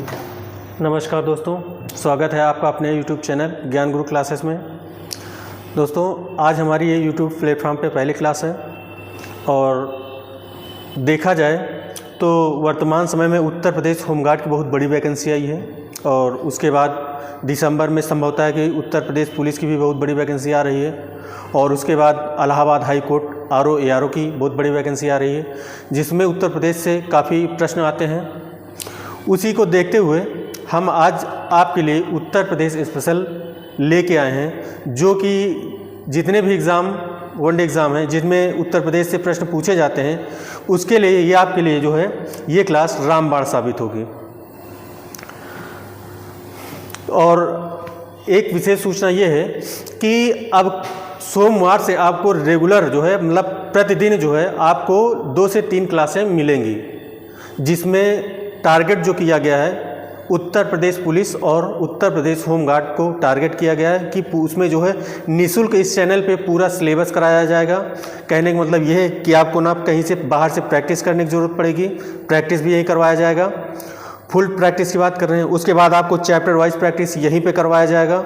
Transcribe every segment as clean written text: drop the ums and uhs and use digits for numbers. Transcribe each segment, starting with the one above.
नमस्कार दोस्तों, स्वागत है आपका अपने YouTube चैनल ज्ञान गुरु क्लासेस में। दोस्तों, आज हमारी ये YouTube प्लेटफॉर्म पे पहली क्लास है और देखा जाए तो वर्तमान समय में उत्तर प्रदेश होमगार्ड की बहुत बड़ी वैकेंसी आई है और उसके बाद दिसंबर में संभवतः है कि उत्तर प्रदेश पुलिस की भी बहुत बड़ी वैकेंसी आ रही है और उसके बाद Allahabad high court RO ARO की बहुत बड़ी वैकेंसी आ रही है, जिसमें उत्तर प्रदेश से काफ़ी प्रश्न आते हैं। उसी को देखते हुए हम आज आपके लिए उत्तर प्रदेश स्पेशल लेके आए हैं, जो कि जितने भी एग्ज़ाम वनडे एग्ज़ाम हैं जिनमें उत्तर प्रदेश से प्रश्न पूछे जाते हैं, उसके लिए ये आपके लिए जो है ये क्लास रामबाण साबित होगी। और एक विशेष सूचना ये है कि अब सोमवार से आपको रेगुलर जो है मतलब प्रतिदिन जो है आपको 2 से 3 क्लासें मिलेंगी, जिसमें टारगेट जो किया गया है उत्तर प्रदेश पुलिस और उत्तर प्रदेश होमगार्ड को टारगेट किया गया है कि उसमें जो है निःशुल्क इस चैनल पे पूरा सिलेबस कराया जाएगा। कहने का मतलब यह है कि आपको ना कहीं से बाहर से प्रैक्टिस करने की ज़रूरत पड़ेगी, प्रैक्टिस भी यहीं करवाया जाएगा। फुल प्रैक्टिस की बात कर रहे हैं, उसके बाद आपको चैप्टर वाइज प्रैक्टिस यहीं पे करवाया जाएगा।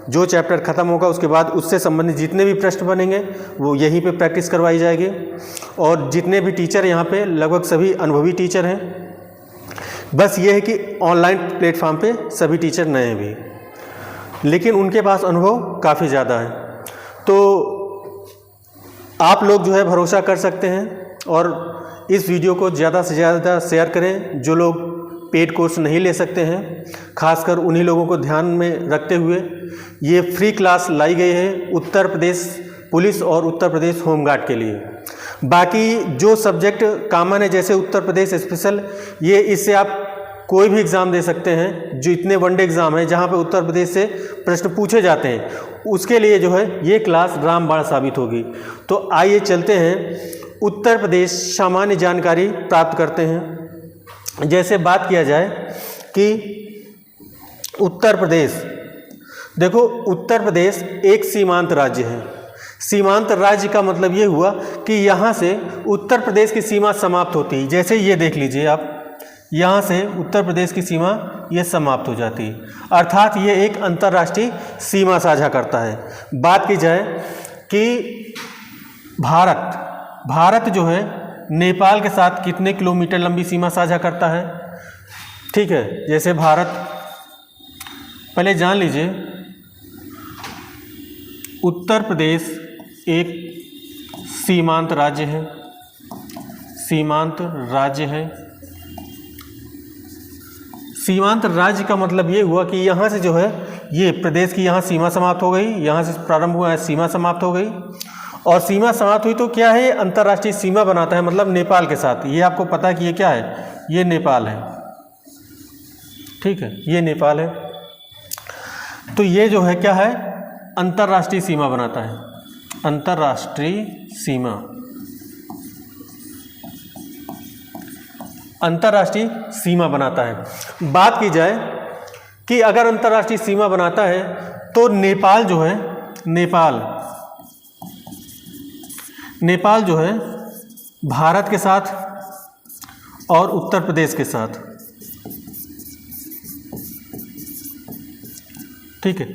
जो चैप्टर ख़त्म होगा उसके बाद उससे संबंधित जितने भी प्रश्न बनेंगे वो यहीं पे प्रैक्टिस करवाई जाएगी। और जितने भी टीचर यहाँ पे लगभग सभी अनुभवी टीचर हैं, बस ये है कि ऑनलाइन प्लेटफॉर्म पे सभी टीचर नए हैं भी, लेकिन उनके पास अनुभव काफ़ी ज़्यादा है। तो आप लोग जो है भरोसा कर सकते हैं और इस वीडियो को ज़्यादा से ज़्यादा शेयर करें। जो लोग पेड कोर्स नहीं ले सकते हैं, खासकर उन्हीं लोगों को ध्यान में रखते हुए ये फ्री क्लास लाई गई है उत्तर प्रदेश पुलिस और उत्तर प्रदेश होमगार्ड के लिए। बाकी जो सब्जेक्ट कॉमन है जैसे उत्तर प्रदेश स्पेशल, ये इससे आप कोई भी एग्ज़ाम दे सकते हैं। जो इतने वनडे एग्ज़ाम हैं जहाँ पे उत्तर प्रदेश से प्रश्न पूछे जाते हैं, उसके लिए जो है ये क्लास रामबाण साबित होगी। तो आइए चलते हैं उत्तर प्रदेश सामान्य जानकारी प्राप्त करते हैं। जैसे बात किया जाए कि उत्तर प्रदेश, देखो उत्तर प्रदेश एक सीमांत राज्य है। सीमांत राज्य का मतलब ये हुआ कि यहाँ से उत्तर प्रदेश की सीमा समाप्त होती है। जैसे ये देख लीजिए आप, यहाँ से उत्तर प्रदेश की सीमा ये समाप्त हो जाती है, अर्थात ये एक अंतर्राष्ट्रीय सीमा साझा करता है। बात की जाए कि भारत जो है नेपाल के साथ कितने किलोमीटर लंबी सीमा साझा करता है, ठीक है। जैसे भारत, पहले जान लीजिए उत्तर प्रदेश एक सीमांत राज्य है। सीमांत राज्य का मतलब ये हुआ कि यहाँ से जो है ये प्रदेश की यहाँ सीमा समाप्त हो गई, यहाँ से प्रारंभ हुआ है, सीमा समाप्त हो गई और सीमा समाप्त हुई तो क्या है, अंतर्राष्ट्रीय सीमा बनाता है, मतलब नेपाल के साथ। ये आपको पता है कि ये क्या है, ये नेपाल है, ठीक है, ये नेपाल है। तो ये जो है क्या है, अंतर्राष्ट्रीय सीमा बनाता है, अंतर्राष्ट्रीय सीमा बनाता है। बात की जाए कि अगर अंतर्राष्ट्रीय सीमा बनाता है तो नेपाल जो है, नेपाल जो है भारत के साथ और उत्तर प्रदेश के साथ, ठीक है।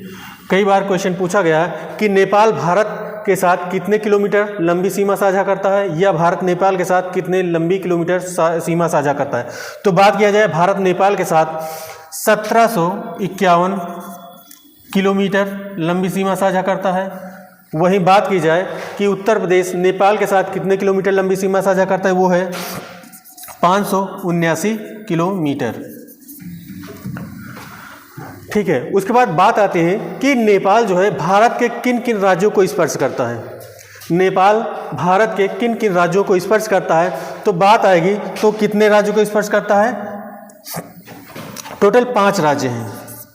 कई बार क्वेश्चन पूछा गया है कि नेपाल भारत के साथ कितने किलोमीटर लंबी सीमा साझा करता है या भारत नेपाल के साथ कितने लंबी किलोमीटर सीमा साझा करता है। तो बात किया जाए भारत नेपाल के साथ 1751 किलोमीटर लंबी सीमा साझा करता है। वहीं बात की जाए कि उत्तर प्रदेश नेपाल के साथ कितने किलोमीटर लंबी सीमा साझा करता है, वो है 579 किलोमीटर, ठीक है। उसके बाद बात आती है कि नेपाल जो है भारत के किन किन राज्यों को स्पर्श करता है। नेपाल भारत के किन किन राज्यों को स्पर्श करता है, तो बात आएगी तो कितने राज्यों को स्पर्श करता है, टोटल 5 राज्य हैं,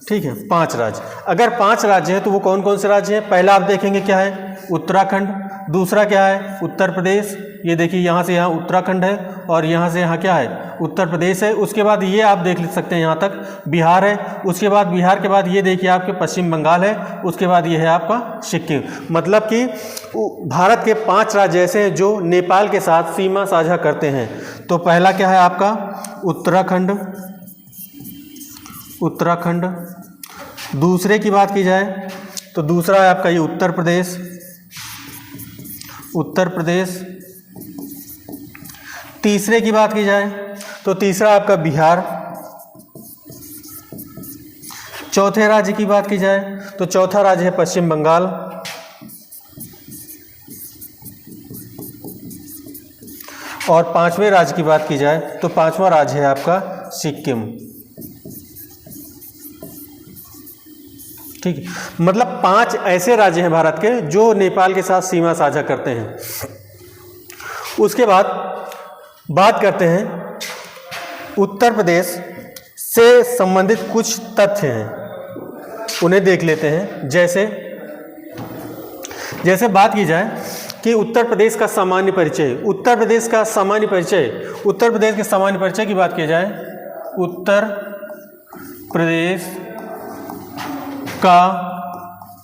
ठीक है, 5 राज्य। अगर 5 राज्य हैं तो वो कौन कौन से राज्य हैं, पहला आप देखेंगे क्या है, उत्तराखंड। दूसरा क्या है, उत्तर प्रदेश। ये देखिए यहाँ से यहाँ उत्तराखंड है और यहाँ से यहाँ क्या है, उत्तर प्रदेश है। उसके बाद ये आप देख सकते हैं यहाँ तक बिहार है। उसके बाद बिहार के बाद ये देखिए आपके पश्चिम बंगाल है। उसके बाद ये है आपका सिक्किम। मतलब कि भारत के 5 राज्य ऐसे हैं जो नेपाल के साथ सीमा साझा करते हैं। तो पहला क्या है आपका उत्तराखंड, उत्तराखंड। दूसरे की बात की जाए तो दूसरा है आपका ये उत्तर प्रदेश, उत्तर प्रदेश। तीसरे की बात की जाए तो तीसरा आपका बिहार। चौथे राज्य की बात की जाए तो चौथा राज्य है पश्चिम बंगाल। और पांचवें राज्य की बात की जाए तो पांचवा राज्य है आपका सिक्किम। ठीक है, मतलब 5 ऐसे राज्य हैं भारत के जो नेपाल के साथ सीमा साझा करते हैं। उसके बाद बात करते हैं उत्तर प्रदेश से संबंधित कुछ तथ्य हैं, उन्हें देख लेते हैं। जैसे बात की जाए कि उत्तर प्रदेश का सामान्य परिचय, उत्तर प्रदेश का सामान्य परिचय, उत्तर प्रदेश के सामान्य परिचय की बात की जाए, उत्तर प्रदेश का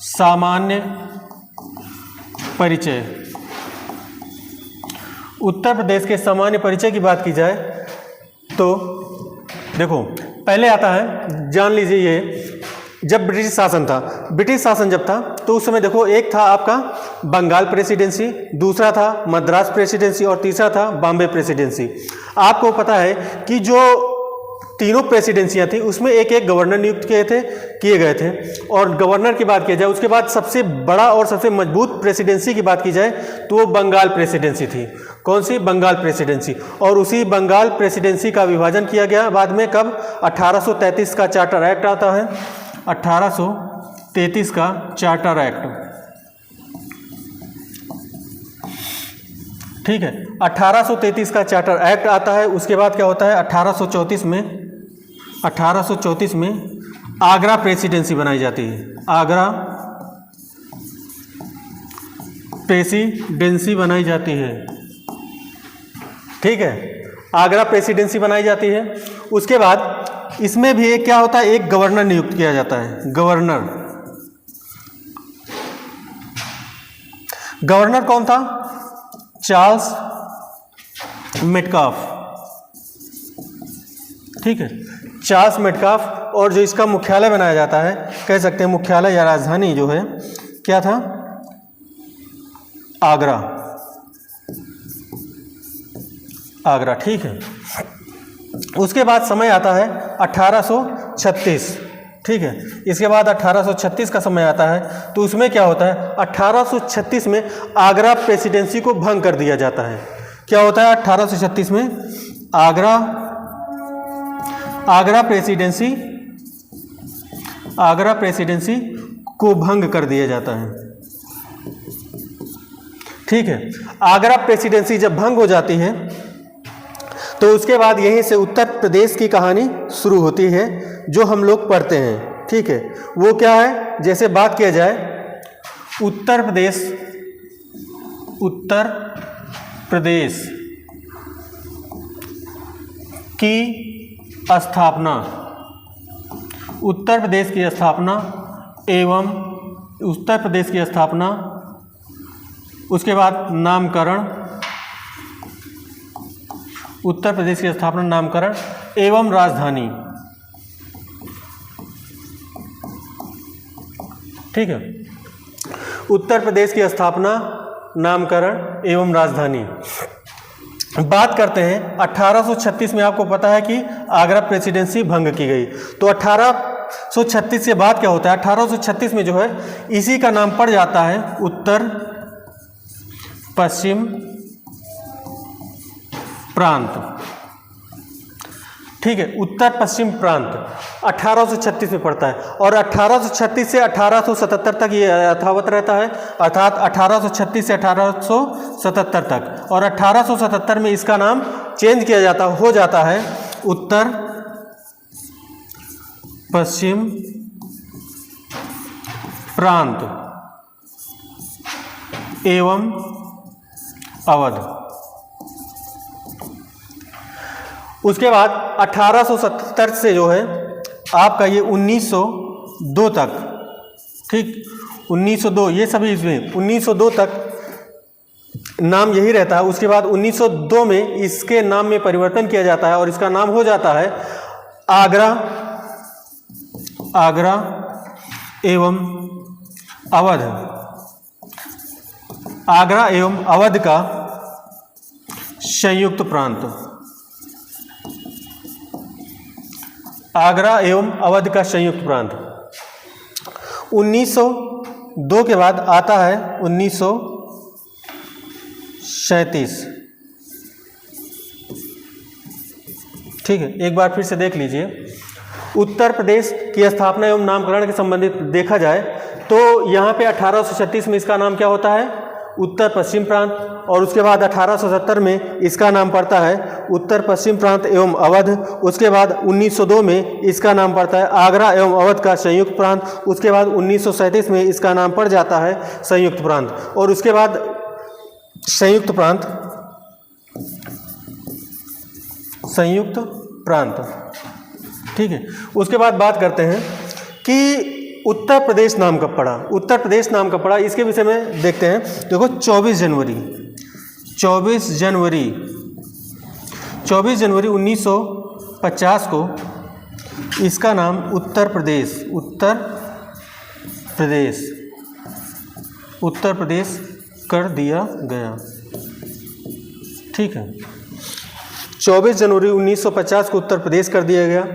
सामान्य परिचय, उत्तर प्रदेश के सामान्य परिचय की बात की जाए तो देखो पहले आता है, जान लीजिए ये जब ब्रिटिश शासन था, ब्रिटिश शासन जब था तो उस समय देखो एक था आपका बंगाल प्रेसिडेंसी, दूसरा था मद्रास प्रेसिडेंसी और तीसरा था बॉम्बे प्रेसिडेंसी। आपको पता है कि जो तीनों प्रेसिडेंसियां थी उसमें एक एक गवर्नर नियुक्त किए गए थे। और गवर्नर की बात की जाए उसके बाद सबसे बड़ा और सबसे मजबूत प्रेसिडेंसी की बात की जाए तो वो बंगाल प्रेसिडेंसी थी। कौन सी? बंगाल प्रेसिडेंसी। और उसी बंगाल प्रेसिडेंसी का विभाजन किया गया बाद में, कब? 1833 का चार्टर एक्ट आता है, 1833 का चार्टर एक्ट। ठीक है, 1833 का चार्टर एक्ट आता है। उसके बाद क्या होता है, 1834 में आगरा प्रेसिडेंसी बनाई जाती है। आगरा प्रेसिडेंसी बनाई जाती है। ठीक है, आगरा प्रेसिडेंसी बनाई जाती है। उसके बाद इसमें भी एक क्या होता है, एक गवर्नर नियुक्त किया जाता है। गवर्नर कौन था? Charles Metcalfe. ठीक है, चार्ल्स मेटकाफ। और जो इसका मुख्यालय बनाया जाता है, कह सकते हैं मुख्यालय या राजधानी जो है, क्या था? आगरा। आगरा। ठीक है, उसके बाद समय आता है 1836। ठीक है, इसके बाद 1836 का समय आता है तो उसमें क्या होता है, 1836 में आगरा प्रेसिडेंसी को भंग कर दिया जाता है। क्या होता है 1836 में? आगरा प्रेसिडेंसी को भंग कर दिया जाता है। ठीक है, आगरा प्रेसिडेंसी जब भंग हो जाती है तो उसके बाद यहीं से उत्तर प्रदेश की कहानी शुरू होती है जो हम लोग पढ़ते हैं। ठीक है, वो क्या है? जैसे बात किया जाए उत्तर प्रदेश की स्थापना, उत्तर प्रदेश की स्थापना एवं उत्तर प्रदेश की स्थापना, उसके बाद नामकरण, उत्तर प्रदेश की स्थापना, नामकरण एवं राजधानी। ठीक है, उत्तर प्रदेश की स्थापना, नामकरण एवं राजधानी। बात करते हैं 1836 में। आपको पता है कि आगरा प्रेसिडेंसी भंग की गई, तो 1836 के बाद क्या होता है, 1836 में जो है इसी का नाम पड़ जाता है उत्तर पश्चिम प्रांत। ठीक है, उत्तर पश्चिम प्रांत 1836 में पड़ता है। और 1836 से 1877 तक ये यथावत रहता है, अर्थात 1836 से 1877 तक। और 1877 में इसका नाम चेंज किया हो जाता है उत्तर पश्चिम प्रांत एवं अवध। उसके बाद 1877 से जो है आपका ये 1902 तक, ठीक, 1902, ये सभी इसमें 1902 तक नाम यही रहता है। उसके बाद 1902 में इसके नाम में परिवर्तन किया जाता है और इसका नाम हो जाता है आगरा आगरा एवं अवध, आगरा एवं अवध का संयुक्त प्रांत, आगरा एवं अवध का संयुक्त प्रांत। 1902 के बाद आता है 1937। ठीक है, एक बार फिर से देख लीजिए। उत्तर प्रदेश की स्थापना एवं नामकरण के संबंधित देखा जाए तो यहाँ पे 1836 में इसका नाम क्या होता है, उत्तर पश्चिम प्रांत, और उसके बाद 1870 में इसका नाम पड़ता है उत्तर पश्चिम प्रांत एवं अवध। उसके बाद 1902 में इसका नाम पड़ता है आगरा एवं अवध का संयुक्त प्रांत। उसके बाद 1937 में इसका नाम पड़ जाता है संयुक्त प्रांत, और उसके बाद संयुक्त प्रांत, संयुक्त प्रांत। ठीक है, उसके बाद बात करते हैं कि उत्तर प्रदेश नाम कब पड़ा, उत्तर प्रदेश नाम कब पड़ा, इसके विषय में देखते हैं। देखो 24 जनवरी 1950 को इसका नाम उत्तर प्रदेश कर दिया गया। ठीक है, 24 जनवरी 1950 को उत्तर प्रदेश कर दिया गया।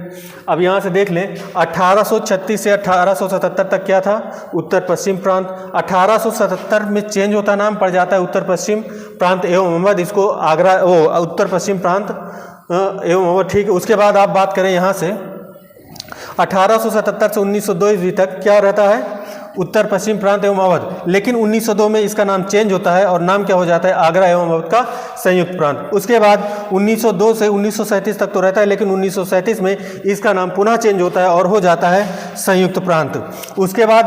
अब यहाँ से देख लें, 1836 से 1877 तक क्या था, उत्तर पश्चिम प्रांत। 1877 में चेंज होता नाम पड़ जाता है उत्तर पश्चिम प्रांत एवं अवध, इसको आगरा उत्तर पश्चिम प्रांत एवं अवध। ठीक है, उसके बाद आप बात करें यहाँ से 1877 से 1902 ईस्वी तक क्या रहता है, उत्तर पश्चिम प्रांत एवं अवध। लेकिन 1902 में इसका नाम चेंज होता है और नाम क्या हो जाता है, आगरा एवं अवध का संयुक्त प्रांत। उसके बाद 1902 से 1937 तक तो रहता है, लेकिन 1937 में इसका नाम पुनः चेंज होता है और हो जाता है संयुक्त प्रांत। उसके बाद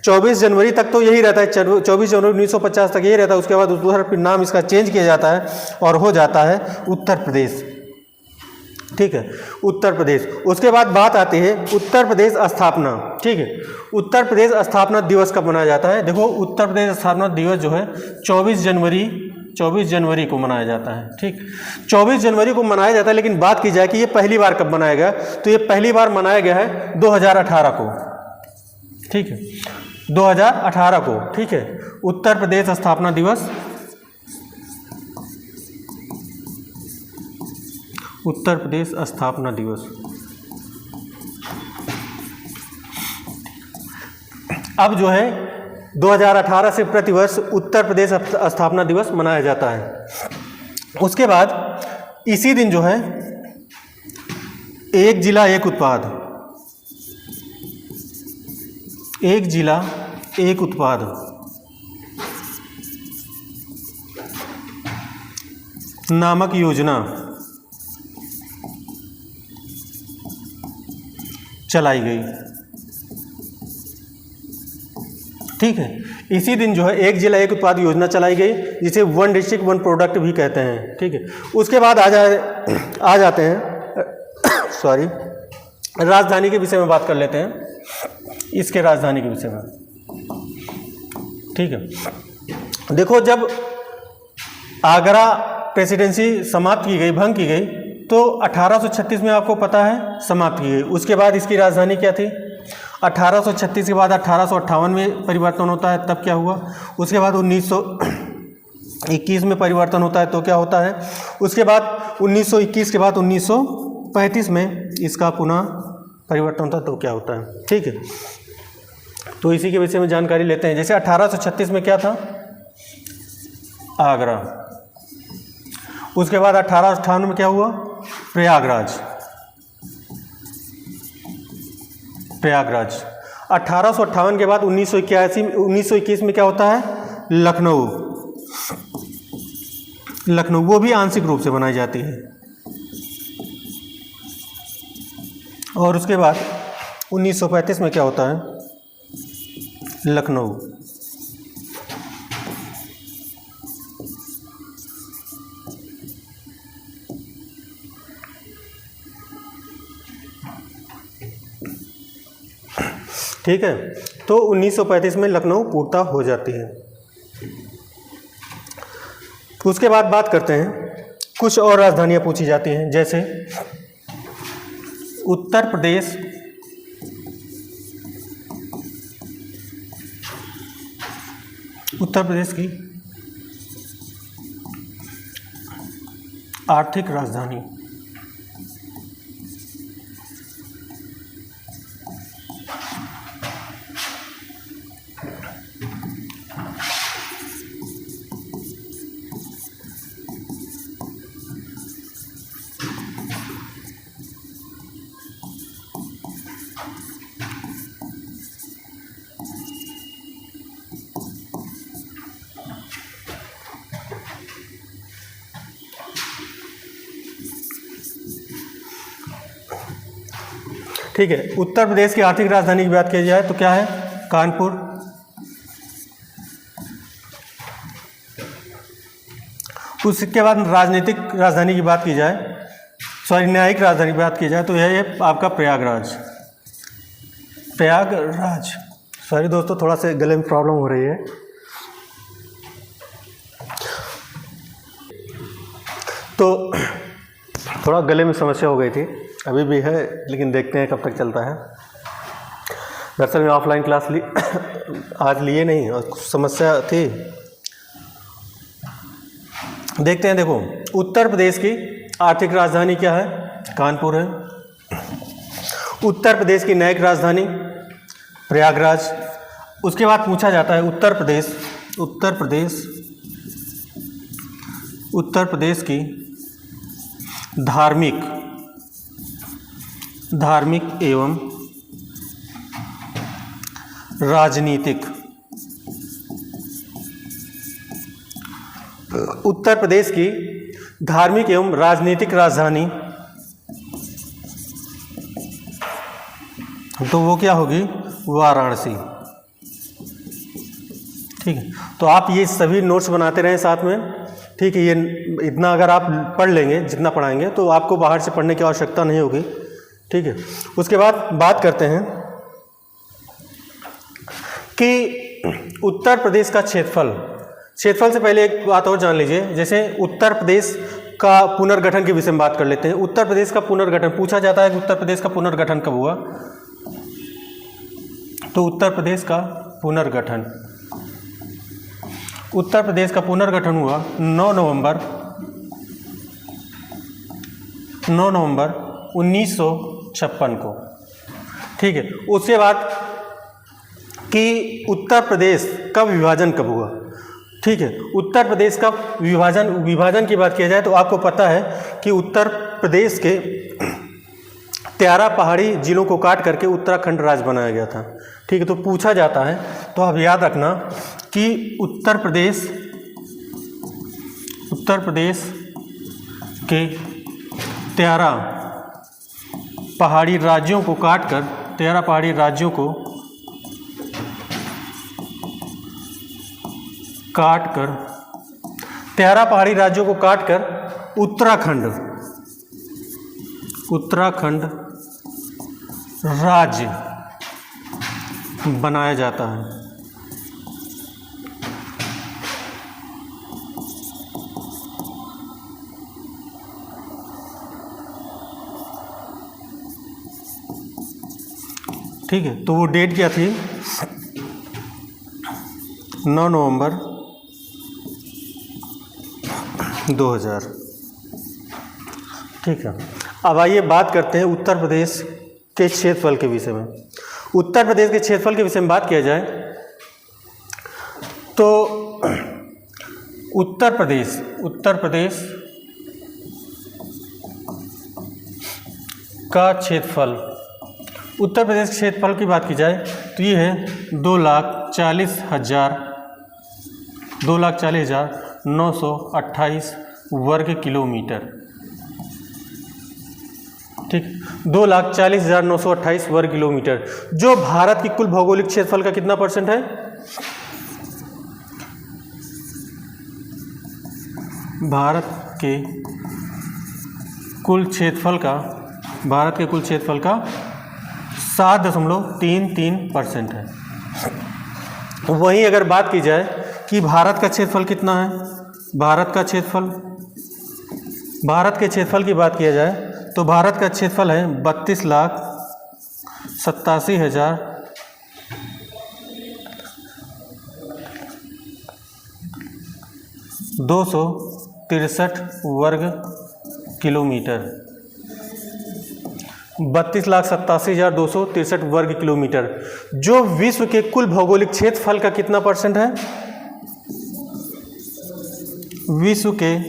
24 जनवरी तक तो यही रहता है, 24 जनवरी 1950 तक यही रहता है। उसके बाद फिर नाम इसका चेंज किया जाता है और हो जाता है उत्तर प्रदेश। ठीक है, उत्तर प्रदेश। उसके बाद बात आती है उत्तर प्रदेश स्थापना। ठीक है, उत्तर प्रदेश स्थापना दिवस कब मनाया जाता है। देखो उत्तर प्रदेश स्थापना दिवस जो है 24 जनवरी को मनाया जाता है। ठीक, 24 जनवरी को मनाया जाता है, लेकिन बात की जाए कि ये पहली बार कब मनाया गया, तो ये पहली बार मनाया गया है 2018 को। ठीक है, 2018 को। ठीक है, उत्तर प्रदेश स्थापना दिवस, उत्तर प्रदेश स्थापना दिवस। अब जो है 2018 से प्रतिवर्ष उत्तर प्रदेश स्थापना दिवस मनाया जाता है। उसके बाद इसी दिन जो है एक जिला एक उत्पाद, एक जिला एक उत्पाद नामक योजना चलाई गई। ठीक है, इसी दिन जो है एक जिला एक उत्पाद योजना चलाई गई, जिसे वन डिस्ट्रिक्ट वन प्रोडक्ट भी कहते हैं। ठीक है, उसके बाद आ जाते हैं सॉरी, राजधानी के विषय में बात कर लेते हैं, इसके राजधानी के विषय में। ठीक है, देखो जब आगरा प्रेसिडेंसी समाप्त की गई, भंग की गई, तो 1836 में आपको पता है समाप्त की गई। उसके बाद इसकी राजधानी क्या थी, 1836 के बाद 1858 में परिवर्तन होता है, तब क्या हुआ। उसके बाद 1921 में परिवर्तन होता है, तो क्या होता है। उसके बाद 1921 के बाद 1935 में इसका पुनः परिवर्तन होता है, तो क्या होता है। ठीक है, तो इसी के विषय में जानकारी लेते हैं। जैसे 1836 में क्या था, आगरा। उसके बाद 1858 में क्या हुआ, प्रयागराज। 1858 के बाद 1921 में क्या होता है, लखनऊ। वो भी आंशिक रूप से बनाई जाती है। और उसके बाद 1935 में क्या होता है, लखनऊ। ठीक है, तो 1935 में लखनऊ पूर्णतः हो जाती है। उसके बाद बात करते हैं, कुछ और राजधानियां पूछी जाती हैं, जैसे उत्तर प्रदेश उत्तर प्रदेश की आर्थिक राजधानी। ठीक है, उत्तर प्रदेश की आर्थिक राजधानी की बात की जाए तो क्या है? कानपुर। उसके बाद राजनीतिक राजधानी की बात की जाए, न्यायिक राजधानी की बात की जाए तो यह है आपका प्रयागराज। प्रयागराज, सॉरी दोस्तों, थोड़ा सा गले में प्रॉब्लम हो रही है। तो थोड़ा गले में समस्या हो गई थी, अभी भी है, लेकिन देखते हैं कब तक चलता है। दरअसल में ऑफलाइन क्लास आज लिए नहीं और कुछ समस्या थी। देखते हैं। देखो, उत्तर प्रदेश की आर्थिक राजधानी क्या है? कानपुर है। उत्तर प्रदेश की न्यायिक राजधानी प्रयागराज। उसके बाद पूछा जाता है उत्तर प्रदेश की धार्मिक एवं राजनीतिक, उत्तर प्रदेश की धार्मिक एवं राजनीतिक राजधानी, तो वो क्या होगी? वाराणसी। ठीक है, तो आप ये सभी नोट्स बनाते रहें साथ में। ठीक है, ये इतना अगर आप पढ़ लेंगे, जितना पढ़ाएंगे, तो आपको बाहर से पढ़ने की आवश्यकता नहीं होगी। ठीक है, उसके बाद बात करते हैं कि उत्तर प्रदेश का क्षेत्रफल से पहले एक बात और जान लीजिए। जैसे उत्तर प्रदेश का पुनर्गठन के विषय में बात कर लेते हैं। उत्तर प्रदेश का पुनर्गठन पूछा जाता है कि उत्तर प्रदेश का पुनर्गठन कब हुआ? तो उत्तर प्रदेश का पुनर्गठन हुआ 9 नवंबर 1956 को। ठीक है, उसके बाद कि उत्तर प्रदेश का विभाजन कब हुआ? ठीक है, उत्तर प्रदेश का विभाजन की बात किया जाए तो आपको पता है कि उत्तर प्रदेश के 13 पहाड़ी जिलों को काट करके उत्तराखंड राज्य बनाया गया था। ठीक है, तो पूछा जाता है, तो आप याद रखना कि उत्तर प्रदेश के 13 पहाड़ी राज्यों को काटकर 13 पहाड़ी राज्यों को काटकर उत्तराखंड राज्य बनाया जाता है। ठीक है, तो वो डेट क्या थी? 9 नवंबर 2000। ठीक है, अब आइए बात करते हैं उत्तर प्रदेश के क्षेत्रफल के विषय में। उत्तर प्रदेश के क्षेत्रफल के विषय में बात किया जाए तो उत्तर प्रदेश का क्षेत्रफल, उत्तर प्रदेश के क्षेत्रफल की बात की जाए तो ये है 2,40,928 वर्ग किलोमीटर। ठीक, 2,40,928 वर्ग किलोमीटर, जो भारत की कुल भौगोलिक क्षेत्रफल का कितना परसेंट है? भारत के कुल क्षेत्रफल का 7.33% है। वहीं अगर बात की जाए कि भारत का क्षेत्रफल कितना है, भारत के क्षेत्रफल की बात किया जाए तो भारत का क्षेत्रफल है 32,87,000 263 वर्ग किलोमीटर, 32,87,263 वर्ग किलोमीटर, जो विश्व के कुल भौगोलिक क्षेत्रफल का कितना परसेंट है? विश्व के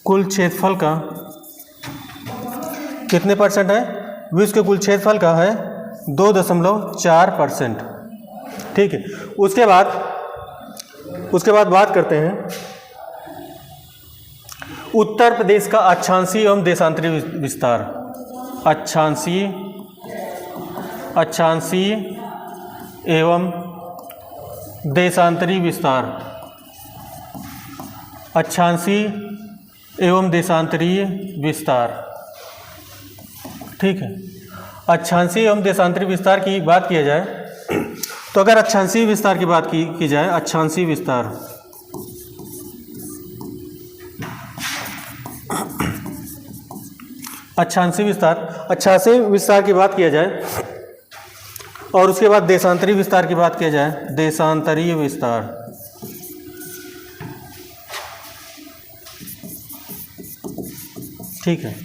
कुल क्षेत्रफल का कितने परसेंट है? विश्व के कुल क्षेत्रफल का है 2.4%। ठीक है, उसके बाद बात करते हैं उत्तर प्रदेश का अक्षांशीय एवं देशांतरी विस्तार। अक्षांशीय एवं देशांतरी विस्तार। अक्षांशीय एवं देशांतरीय विस्तार। ठीक है, अक्षांशीय एवं देशांतरी विस्तार की बात किया जाए तो अगर अक्षांशीय विस्तार की बात की जाए, अक्षांशीय विस्तार, अक्षांशीय विस्तार की बात किया जाए और उसके बाद देशांतरी विस्तार की बात किया जाए, देशांतरीय विस्तार। ठीक है,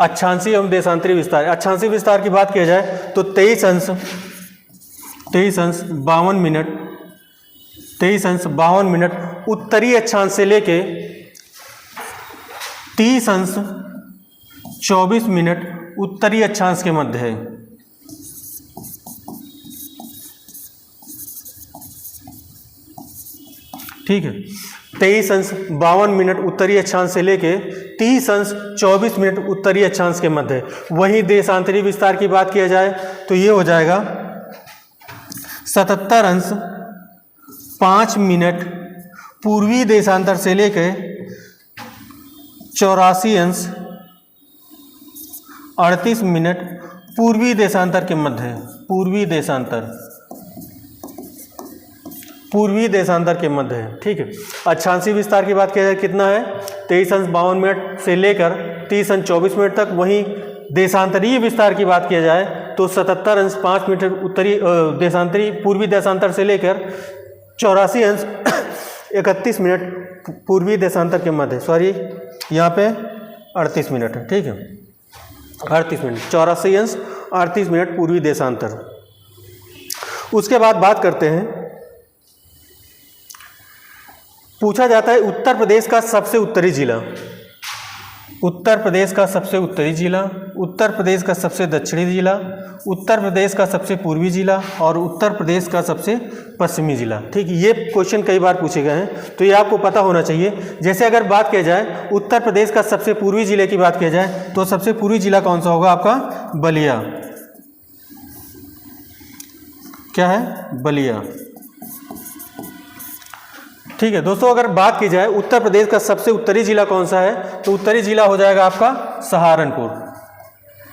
अक्षांशीय एवं देशांतरी विस्तार। अक्षांशीय विस्तार की बात किया जाए तो 23 अंश 52 मिनट उत्तरी अक्षांश से लेके 30 अंश 24 मिनट उत्तरी अक्षांश के मध्य है। ठीक है, 23 अंश 52 मिनट उत्तरी अक्षांश से लेके 30 अंश 24 मिनट उत्तरी अक्षांश के मध्य। वहीं देशांतरी विस्तार की बात किया जाए तो ये हो जाएगा 77 अंश 5 मिनट पूर्वी देशांतर से लेके 84 अंश 38 मिनट पूर्वी देशांतर के मध्य। पूर्वी देशांतर के मध्य है। ठीक है, अक्षांशीय विस्तार की बात किया जाए कितना है? 23 अंश 52 मिनट से लेकर 30 अंश 24 मिनट तक। वहीं देशांतरीय विस्तार की बात किया जाए तो 77 अंश 5 मिनट उत्तरी देशांतरी पूर्वी देशांतर से लेकर 84 अंश 31 मिनट पूर्वी देशांतर के मध्य। सॉरी, यहाँ पे 38 मिनट है। ठीक है, 38 मिनट, 84 अंश 38 मिनट पूर्वी देशांतर। उसके बाद बात करते हैं, पूछा जाता है उत्तर प्रदेश का सबसे उत्तरी जिला, उत्तर प्रदेश का सबसे उत्तरी जिला, उत्तर प्रदेश का सबसे दक्षिणी जिला, उत्तर प्रदेश का सबसे पूर्वी जिला और उत्तर प्रदेश का सबसे पश्चिमी जिला। ठीक, ये क्वेश्चन कई बार पूछे गए हैं तो ये आपको पता होना चाहिए। जैसे अगर बात किया जाए उत्तर प्रदेश का सबसे पूर्वी जिले की बात किया जाए तो सबसे पूर्वी जिला कौन सा होगा आपका? बलिया। क्या है? बलिया। ठीक है दोस्तों, अगर बात की जाए उत्तर प्रदेश का सबसे उत्तरी जिला कौन सा है तो उत्तरी जिला हो जाएगा आपका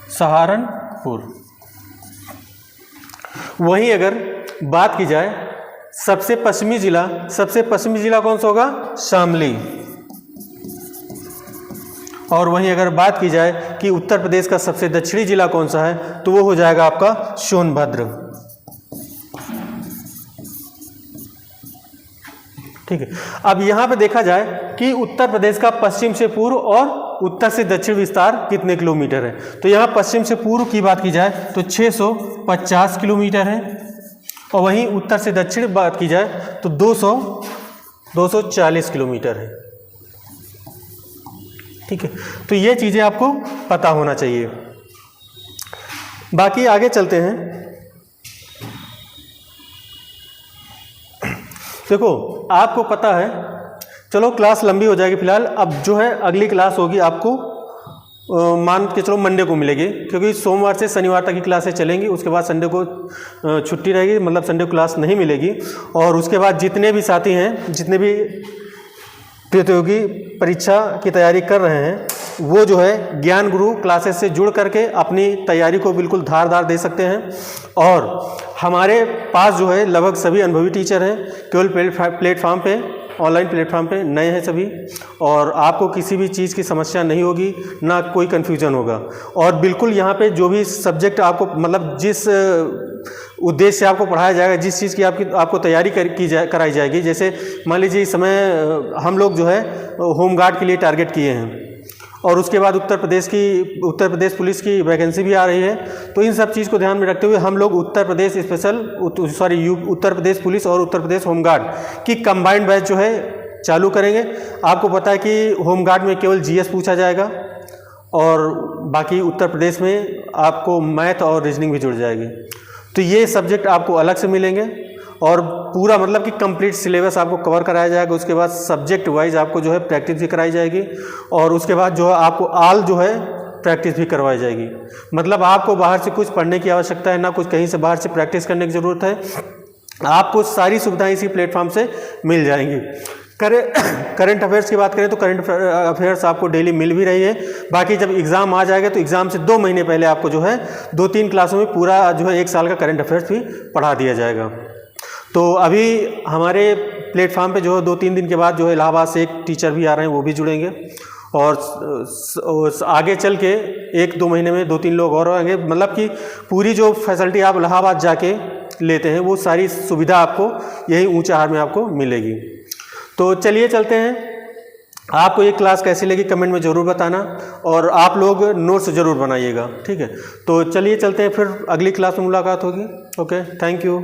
सहारनपुर। वहीं अगर बात की जाए सबसे पश्चिमी जिला कौन सा होगा? शामली। और वहीं अगर बात की जाए कि उत्तर प्रदेश का सबसे दक्षिणी जिला कौन सा है तो वो हो जाएगा आपका सोनभद्र। ठीक है, अब यहाँ पे देखा जाए कि उत्तर प्रदेश का पश्चिम से पूर्व और उत्तर से दक्षिण विस्तार कितने किलोमीटर है। तो यहाँ पश्चिम से पूर्व की बात की जाए तो 650 किलोमीटर है और वहीं उत्तर से दक्षिण बात की जाए तो 240 किलोमीटर है। ठीक है, तो ये चीज़ें आपको पता होना चाहिए। बाकी आगे चलते हैं। देखो, आपको पता है, चलो क्लास लंबी हो जाएगी फिलहाल। अब जो है अगली क्लास होगी आपको मान के चलो मंडे को मिलेगी, क्योंकि सोमवार से शनिवार तक की क्लासें चलेंगी। उसके बाद संडे को छुट्टी रहेगी, मतलब संडे को क्लास नहीं मिलेगी। और उसके बाद जितने भी साथी हैं, जितने भी प्रतियोगी परीक्षा की तैयारी कर रहे हैं, वो जो है ज्ञान गुरु क्लासेस से जुड़ करके अपनी तैयारी को बिल्कुल धारदार दे सकते हैं। और हमारे पास जो है लगभग सभी अनुभवी टीचर हैं केवल प्लेटफॉर्म पे। ऑनलाइन प्लेटफॉर्म पे नए हैं सभी, और आपको किसी भी चीज़ की समस्या नहीं होगी, ना कोई कन्फ्यूज़न होगा। और बिल्कुल यहाँ पे जो भी सब्जेक्ट आपको मतलब जिस उद्देश्य से आपको पढ़ाया जाएगा, जिस चीज़ की आपको तैयारी कराई जाएगी, जैसे मान लीजिए इस समय हम लोग जो है होमगार्ड के लिए टारगेट किए हैं, और उसके बाद उत्तर प्रदेश पुलिस की वैकेंसी भी आ रही है। तो इन सब चीज़ को ध्यान में रखते हुए हम लोग उत्तर प्रदेश पुलिस और उत्तर प्रदेश होमगार्ड की कंबाइंड बैच जो है चालू करेंगे। आपको पता है कि होमगार्ड में केवल जीएस पूछा जाएगा, और बाकी उत्तर प्रदेश में आपको मैथ और रीजनिंग भी जुड़ जाएगी। तो ये सब्जेक्ट आपको अलग से मिलेंगे, और पूरा मतलब कि कंप्लीट सिलेबस आपको कवर कराया जाएगा। उसके बाद सब्जेक्ट वाइज आपको जो है प्रैक्टिस भी कराई जाएगी, और उसके बाद जो है आपको आल जो है प्रैक्टिस भी करवाई जाएगी। मतलब आपको बाहर से कुछ पढ़ने की आवश्यकता है, ना कुछ कहीं से बाहर से प्रैक्टिस करने की ज़रूरत है। आपको सारी सुविधाएं इसी प्लेटफॉर्म से मिल जाएंगी। करंट अफेयर्स की बात करें तो करंट अफेयर्स आपको डेली मिल भी रही है। बाकी जब एग्ज़ाम आ जाएगा तो एग्ज़ाम से 2 महीने पहले आपको जो है 2-3 क्लासों में पूरा जो है 1 साल का करंट अफेयर्स भी पढ़ा दिया जाएगा। तो अभी हमारे प्लेटफॉर्म पे जो है 2-3 दिन के बाद जो है इलाहाबाद से एक टीचर भी आ रहे हैं, वो भी जुड़ेंगे, और आगे चल के 1-2 महीने में 2-3 लोग और आएंगे। मतलब कि पूरी जो फैसिलिटी आप इलाहाबाद जाके लेते हैं वो सारी सुविधा आपको यही ऊंचाहार में आपको मिलेगी। तो चलिए चलते हैं। आपको ये क्लास कैसी लगी कमेंट में ज़रूर बताना, और आप लोग नोट्स ज़रूर बनाइएगा, ठीक है। तो चलिए चलते हैं, फिर अगली क्लास में मुलाकात होगी। Okay, thank you.